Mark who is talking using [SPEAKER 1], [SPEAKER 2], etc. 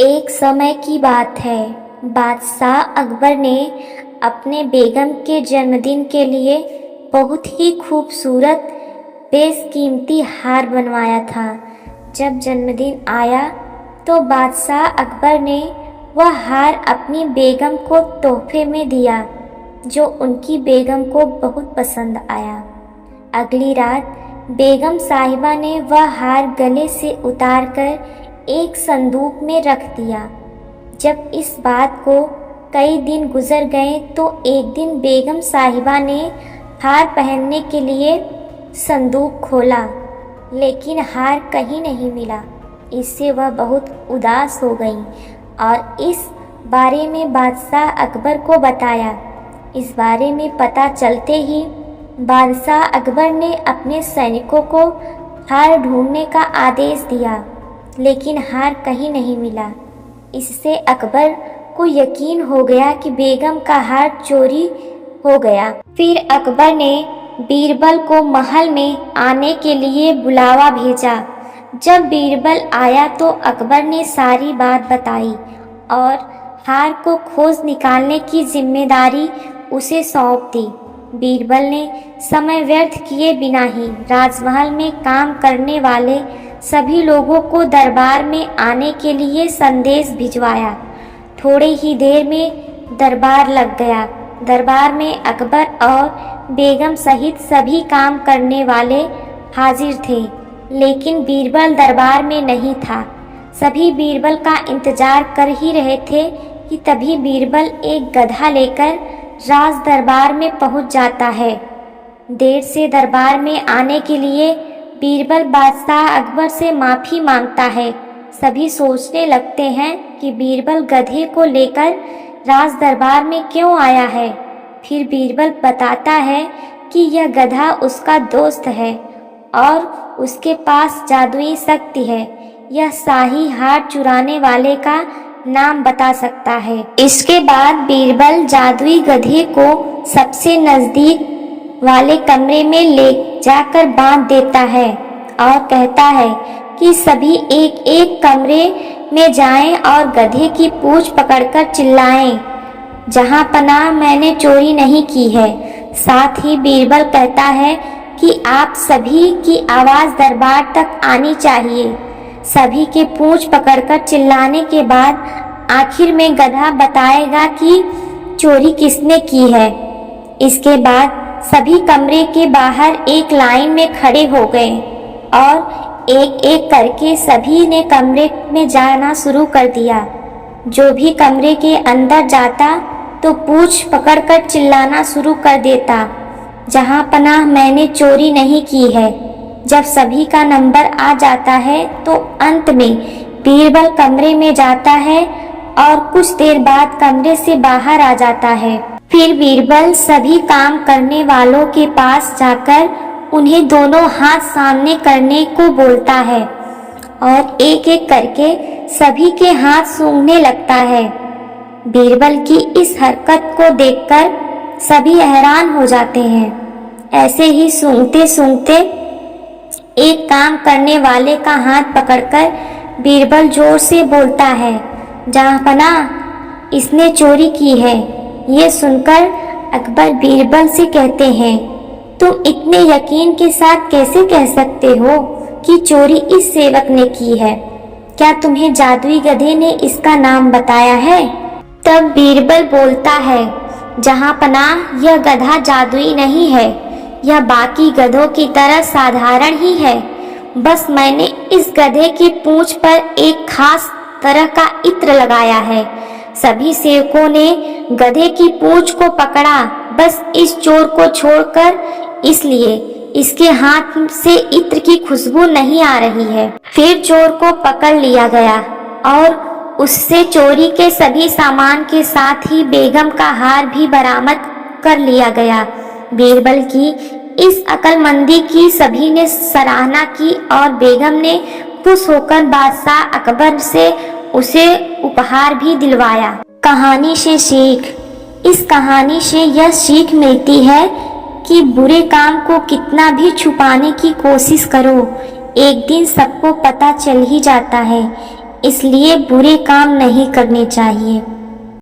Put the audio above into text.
[SPEAKER 1] एक समय की बात है। बादशाह अकबर ने अपने बेगम के जन्मदिन के लिए बहुत ही खूबसूरत बेशकीमती हार बनवाया था। जब जन्मदिन आया तो बादशाह अकबर ने वह हार अपनी बेगम को तोहफे में दिया, जो उनकी बेगम को बहुत पसंद आया। अगली रात बेगम साहिबा ने वह हार गले से उतारकर एक संदूक में रख दिया। जब इस बात को कई दिन गुजर गए तो एक दिन बेगम साहिबा ने हार पहनने के लिए संदूक खोला, लेकिन हार कहीं नहीं मिला। इससे वह बहुत उदास हो गई और इस बारे में बादशाह अकबर को बताया। इस बारे में पता चलते ही बादशाह अकबर ने अपने सैनिकों को हार ढूंढने का आदेश दिया, लेकिन हार कहीं नहीं मिला। इससे अकबर को यकीन हो गया कि बेगम का हार चोरी हो गया। फिर अकबर ने बीरबल को महल में आने के लिए बुलावा भेजा। जब बीरबल आया तो अकबर ने सारी बात बताई और हार को खोज निकालने की जिम्मेदारी उसे सौंप दी। बीरबल ने समय व्यर्थ किए बिना ही राजमहल में काम करने वाले सभी लोगों को दरबार में आने के लिए संदेश भिजवाया। थोड़ी ही देर में दरबार लग गया। दरबार में अकबर और बेगम सहित सभी काम करने वाले हाजिर थे, लेकिन बीरबल दरबार में नहीं था। सभी बीरबल का इंतजार कर ही रहे थे कि तभी बीरबल एक गधा लेकर राज दरबार में पहुंच जाता है। देर से दरबार में आने के लिए बीरबल बादशाह अकबर से माफ़ी मांगता है। सभी सोचने लगते हैं कि बीरबल गधे को लेकर राज दरबार में क्यों आया है। फिर बीरबल बताता है कि यह गधा उसका दोस्त है और उसके पास जादुई शक्ति है। यह शाही हार चुराने वाले का नाम बता सकता है। इसके बाद बीरबल जादुई गधे को सबसे नज़दीक वाले कमरे में ले जाकर बांध देता है और कहता है कि सभी एक एक कमरे में जाएं और गधे की पूंछ पकड़कर चिल्लाएं, जहां पनाह मैंने चोरी नहीं की है। साथ ही बीरबल कहता है कि आप सभी की आवाज़ दरबार तक आनी चाहिए। सभी के पूंछ पकड़कर चिल्लाने के बाद आखिर में गधा बताएगा कि चोरी किसने की है। इसके बाद सभी कमरे के बाहर एक लाइन में खड़े हो गए और एक एक करके सभी ने कमरे में जाना शुरू कर दिया। जो भी कमरे के अंदर जाता तो पूंछ पकड़कर चिल्लाना शुरू कर देता, जहां पनाह मैंने चोरी नहीं की है। जब सभी का नंबर आ जाता है तो अंत में बीरबल कमरे में जाता है और कुछ देर बाद कमरे से बाहर आ जाता है। फिर बीरबल सभी काम करने वालों के पास जाकर उन्हें दोनों हाथ सामने करने को बोलता है और एक एक करके सभी के हाथ सूंघने लगता है। बीरबल की इस हरकत को देखकर सभी हैरान हो जाते हैं। ऐसे ही सूंघते सूंघते एक काम करने वाले का हाथ पकड़कर बीरबल जोर से बोलता है, जहाँपनाह इसने चोरी की है। ये सुनकर अकबर बीरबल से कहते हैं, तुम इतने यकीन के साथ कैसे कह सकते हो कि चोरी इस सेवक ने की है? क्या तुम्हें जादुई गधे ने इसका नाम बताया है? तब बीरबल बोलता है, जहाँपनाह यह गधा जादुई नहीं है, यह बाकी गधों की तरह साधारण ही है। बस मैंने इस गधे की पूंछ पर एक खास तरह का इत्र लगाया है। सभी सेवकों ने गधे की पूंछ को पकड़ा, बस इस चोर को छोड़कर, इसलिए इसके हाथ से इत्र की खुशबू नहीं आ रही है। फिर चोर को पकड़ लिया गया और उससे चोरी के सभी सामान के साथ ही बेगम का हार भी बरामद कर लिया गया। बीरबल की इस अक्लमंदी की सभी ने सराहना की और बेगम ने खुश होकर बादशाह अकबर से उसे उपहार भी दिलवाया। कहानी से सीख। इस कहानी से यह सीख मिलती है कि बुरे काम को कितना भी छुपाने की कोशिश करो, एक दिन सबको पता चल ही जाता है। इसलिए बुरे काम नहीं करने चाहिए।